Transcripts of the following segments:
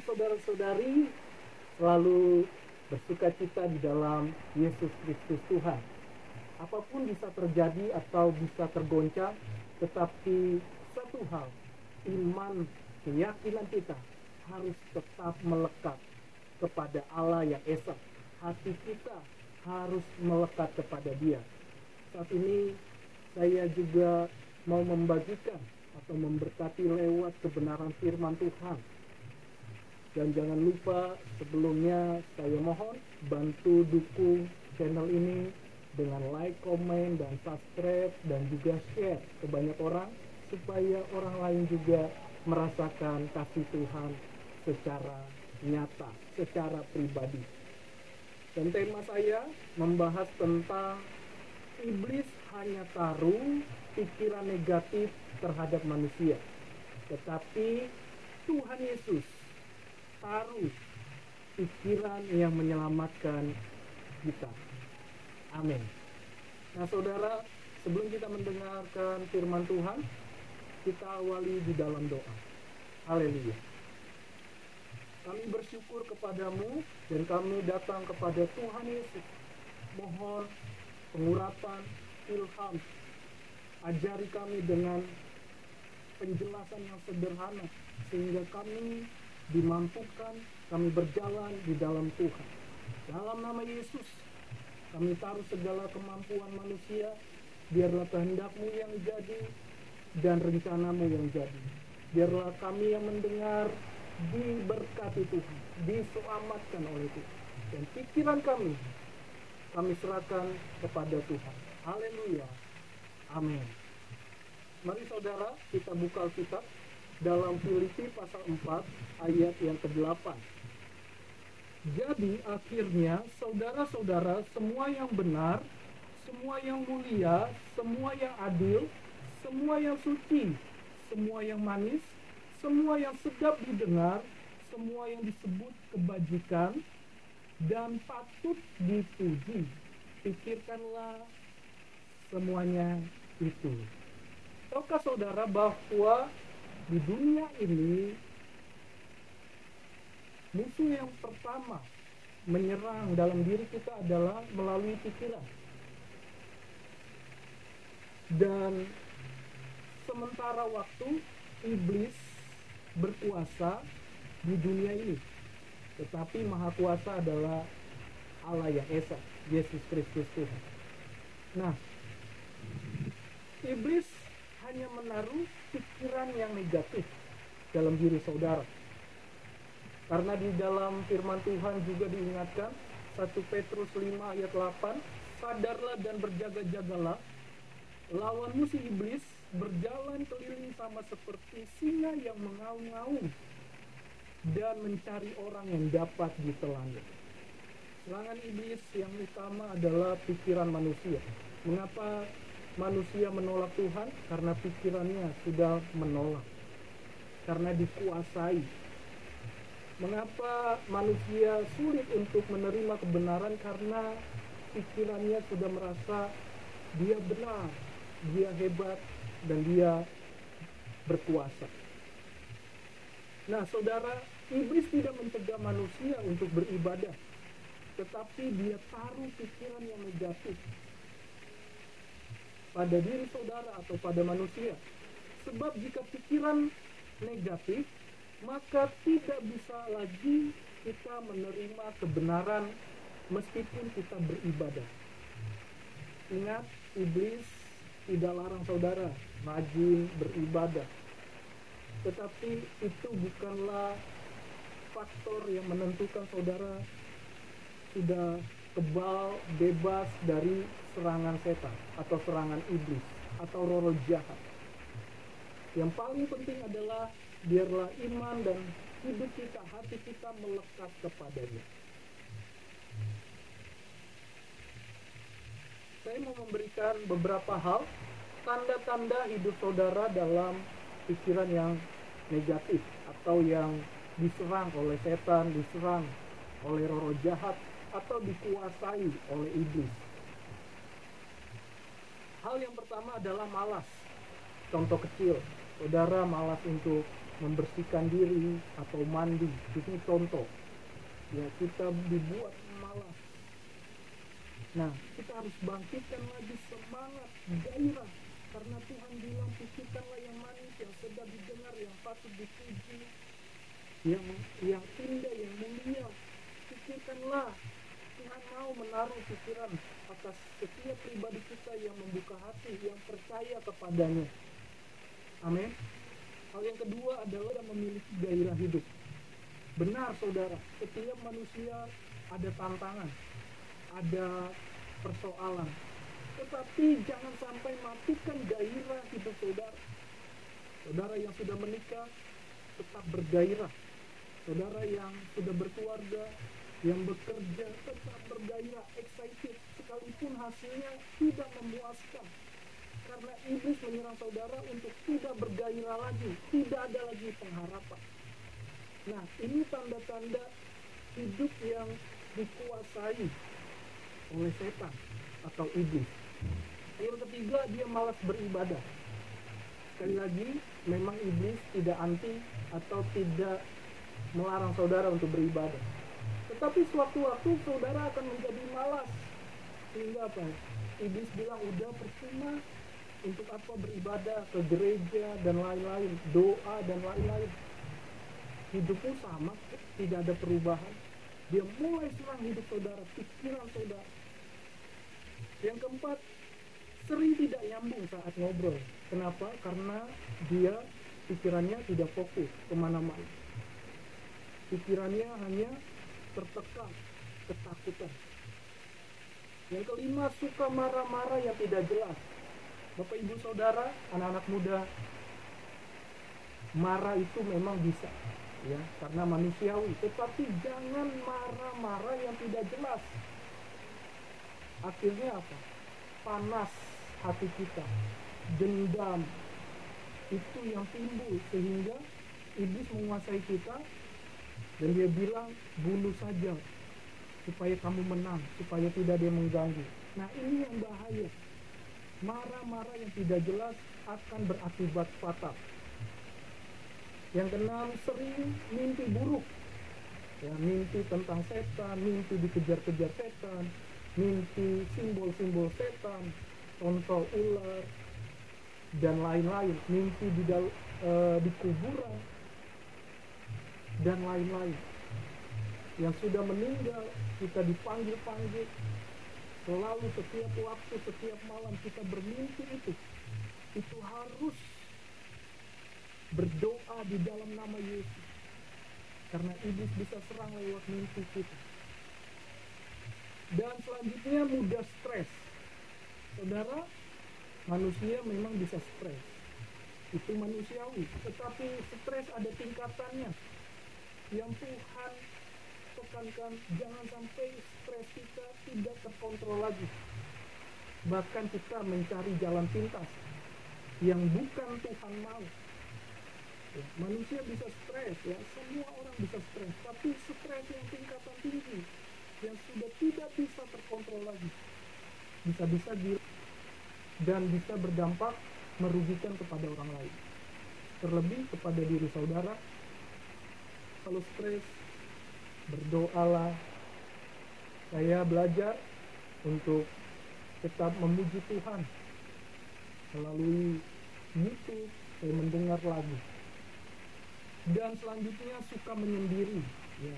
saudara-saudari selalu bersukacita di dalam Yesus Kristus Tuhan. Apapun bisa terjadi atau bisa tergoncang, tetapi satu hal, iman, keyakinan kita harus tetap melekat kepada Allah yang esa. Hati kita harus melekat kepada Dia. Saat ini saya juga mau membagikan atau memberkati lewat kebenaran firman Tuhan. Dan jangan lupa sebelumnya saya mohon bantu dukung channel ini dengan like, komen, dan subscribe, dan juga share ke banyak orang supaya orang lain juga merasakan kasih Tuhan secara nyata, secara pribadi. Dan tema saya membahas tentang iblis hanya taruh pikiran negatif terhadap manusia, tetapi Tuhan Yesus taruh pikiran yang menyelamatkan kita. Amin. Nah saudara, sebelum kita mendengarkan firman Tuhan, kita awali di dalam doa. Haleluya. Kami bersyukur kepadamu dan kami datang kepada Tuhan Yesus. Mohon pengurapan, ilham. Ajari kami dengan penjelasan yang sederhana sehingga kami dimampukan, kami berjalan di dalam Tuhan. Dalam nama Yesus, kami taruh segala kemampuan manusia, biarlah kehendak-Mu yang jadi dan rencana-Mu yang jadi. Biarlah kami yang mendengar diberkati Tuhan, diselamatkan oleh Tuhan. Dan pikiran kami serahkan kepada Tuhan. Haleluya. Amin. Mari saudara, kita buka Alkitab dalam Filipi pasal 4 ayat yang ke-8. Jadi akhirnya saudara-saudara, semua yang benar, semua yang mulia, semua yang adil, semua yang suci, semua yang manis, semua yang sedap didengar, semua yang disebut kebajikan dan patut dipuji, pikirkanlah semuanya itu. Tahukah saudara bahwa di dunia ini musuh yang pertama menyerang dalam diri kita adalah melalui pikiran. Dan sementara waktu iblis berkuasa di dunia ini, tetapi maha kuasa adalah Allah yang esa, Yesus Kristus Tuhan. Nah, iblis hanya menaruh pikiran yang negatif dalam diri saudara. Karena di dalam firman Tuhan juga diingatkan 1 Petrus 5 ayat 8, sadarlah dan berjaga-jagalah, lawanmu si iblis berjalan keliling sama seperti singa yang mengaum-ngaum dan mencari orang yang dapat ditelannya. Serangan iblis yang utama adalah pikiran manusia. Mengapa manusia menolak Tuhan? Karena pikirannya sudah menolak, karena dikuasai. Mengapa manusia sulit untuk menerima kebenaran? Karena pikirannya sudah merasa dia benar, dia hebat, dan dia berkuasa. Nah saudara, iblis tidak mencegah manusia untuk beribadah, tetapi dia taruh pikiran yang negatif pada diri saudara atau pada manusia. Sebab jika pikiran negatif, maka tidak bisa lagi kita menerima kebenaran meskipun kita beribadah. Ingat, iblis tidak larang saudara rajin beribadah, tetapi itu bukanlah faktor yang menentukan saudara sudah kebal, bebas dari serangan setan atau serangan iblis atau roh jahat. Yang paling penting adalah biarlah iman dan hidup kita, hati kita melekat kepadanya. Saya mau memberikan beberapa hal, tanda-tanda hidup saudara dalam pikiran yang negatif atau yang diserang oleh setan, diserang oleh roh jahat, atau dikuasai oleh iblis. Hal yang pertama adalah malas. Contoh kecil, saudara malas untuk membersihkan diri atau mandi. Itu contoh. Ya, kita dibuat malas. Nah, kita harus bangkitkan lagi semangat, gairah. Karena Tuhan bilang, pikirkanlah yang manis, yang sedap didengar, yang patut dipuji, yang indah, yang mulia. Pikirkanlah. Tuhan mau menaruh pikiran atas setiap pribadi kita yang membuka hati, yang percaya kepadanya. Amin. Hal yang kedua adalah memiliki gairah hidup. Benar saudara, setiap manusia ada tantangan, ada persoalan. Tetapi jangan sampai matikan gairah hidup saudara. Saudara yang sudah menikah, tetap bergairah. Saudara yang sudah berkeluarga, yang bekerja, tetap bergairah, excited, sekalipun hasilnya tidak memuaskan. Karena iblis menyerang saudara untuk tidak bergairah lagi, tidak ada lagi pengharapan. Nah, ini tanda-tanda hidup yang dikuasai oleh setan atau iblis. Yang ketiga, dia malas beribadah. Sekali lagi, memang iblis tidak anti atau tidak melarang saudara untuk beribadah. Tetapi sewaktu-waktu saudara akan menjadi malas. Sehingga apa? Iblis bilang, udah percuma, untuk apa beribadah ke gereja dan lain-lain, doa dan lain-lain. Hidupmu sama, tidak ada perubahan. Dia mulai serang hidup saudara, pikiran saudara. Yang keempat, sering tidak nyambung saat ngobrol. Kenapa? Karena dia pikirannya tidak fokus kemana-mana. Pikirannya hanya tertekan, ketakutan. Yang kelima, suka marah-marah yang tidak jelas. Bapak ibu saudara, anak-anak muda, marah itu memang bisa, ya, karena manusiawi. Tetapi jangan marah-marah yang tidak jelas. Akhirnya apa? Panas hati kita, dendam, itu yang timbul sehingga iblis menguasai kita. Dan dia bilang, bunuh saja supaya kamu menang, supaya tidak dia mengganggu. Nah, ini yang bahaya. Marah-marah yang tidak jelas akan berakibat fatal. Yang keenam, sering mimpi buruk. Ya, mimpi tentang setan, mimpi dikejar-kejar setan, mimpi simbol-simbol setan, contoh ular dan lain-lain, mimpi di kuburan dan lain-lain. Yang sudah meninggal, kita dipanggil-panggil. Selalu setiap waktu, setiap malam kita bermimpi itu. Itu harus berdoa di dalam nama Yesus. Karena iblis bisa serang lewat mimpi kita. Dan selanjutnya, mudah stres. Saudara, manusia memang bisa stres. Itu manusiawi. Tetapi stres ada tingkatannya. Yang Tuhan tekankan, jangan sampai stres kita tidak terkontrol lagi. Bahkan kita mencari jalan pintas yang bukan Tuhan mau. Ya, manusia bisa stres, ya, semua orang bisa stres. Tapi stres yang tingkatan tinggi, yang sudah tidak bisa terkontrol lagi, bisa-bisa dan bisa berdampak merugikan kepada orang lain. Terlebih kepada diri saudara. Kalau stres, berdoalah. Saya belajar untuk tetap memuji Tuhan melalui YouTube. Saya mendengar lagu. Dan selanjutnya, suka menyendiri, ya.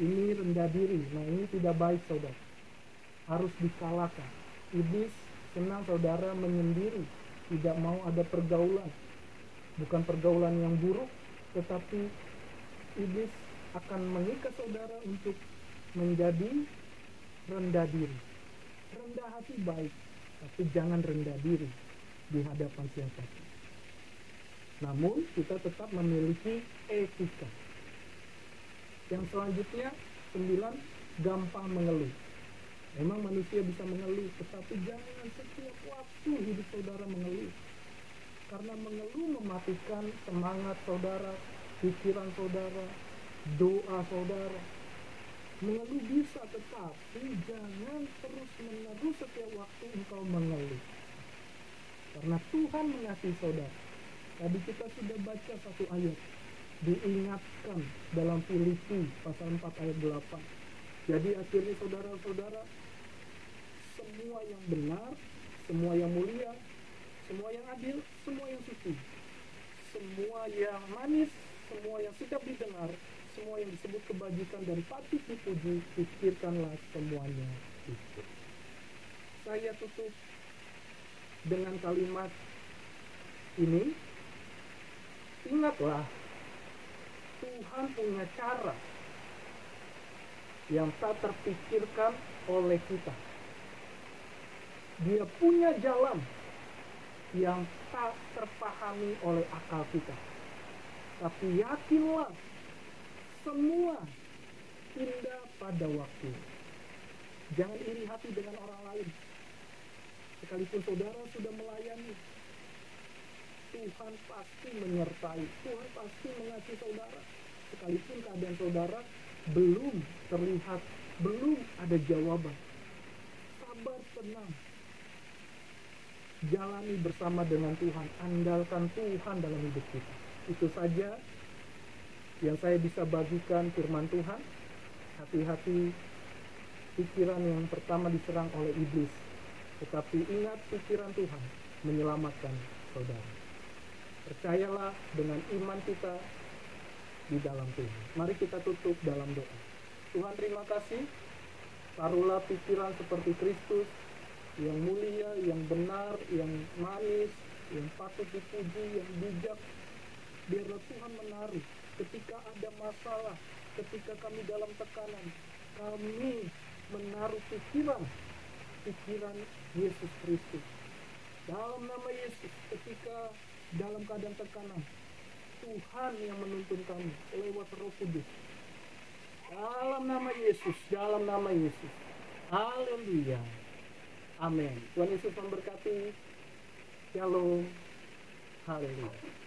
Ini rendah diri. Nah, ini tidak baik saudara, harus dikalahkan. Iblis senang saudara menyendiri, tidak mau ada pergaulan. Bukan pergaulan yang buruk, tetapi iblis akan mengikat saudara untuk menjadi rendah diri. Rendah hati baik, tapi jangan rendah diri di hadapan siapapun. Namun kita tetap memiliki etika. Yang selanjutnya, 9, gampang mengeluh. Memang manusia bisa mengeluh, tetapi jangan setiap waktu hidup saudara mengeluh. Karena mengeluh mematikan semangat saudara, pikiran saudara, doa saudara. Mengeluh bisa, tetapi jangan terus-menerus setiap waktu engkau mengeluh. Karena Tuhan mengasihi saudara. Tadi kita sudah baca satu ayat. diingatkan dalam Filipi pasal 4 ayat 8. Jadi akhirnya saudara-saudara, semua yang benar, semua yang mulia, semua yang adil, semua yang suci, semua yang manis, semua yang sedap didengar, semua yang disebut kebajikan dan patut dipuji, pikirkanlah semuanya itu. Saya tutup dengan kalimat ini. Ingatlah, Tuhan punya cara yang tak terpikirkan oleh kita. Dia punya jalan yang tak terpahami oleh akal kita. Tapi yakinlah, semua indah pada waktu. Jangan iri hati dengan orang lain. Sekalipun saudara sudah melayani, Tuhan pasti menyertai, Tuhan pasti mengasihi saudara. Sekalipun keadaan saudara belum terlihat, belum ada jawaban, sabar, tenang. Jalani bersama dengan Tuhan, andalkan Tuhan dalam hidup kita. Itu saja yang saya bisa bagikan firman Tuhan. Hati-hati pikiran yang pertama diserang oleh iblis, tetapi ingat pikiran Tuhan menyelamatkan saudara. Percayalah dengan iman kita di dalam Tuhan. Mari kita tutup dalam doa. Tuhan, terima kasih, taruhlah pikiran seperti Kristus, yang mulia, yang benar, yang manis, yang patut dipuji, yang bijak. Biarlah Tuhan menaruh ketika ada masalah, ketika kami dalam tekanan, kami menaruh pikiran Yesus Kristus. Dalam nama Yesus, ketika dalam keadaan tekanan, Tuhan yang menuntun kami lewat Roh Kudus. Dalam nama Yesus, dalam nama Yesus. Haleluya. Amin. Tuhan Yesus memberkati. Shalom. Haleluya.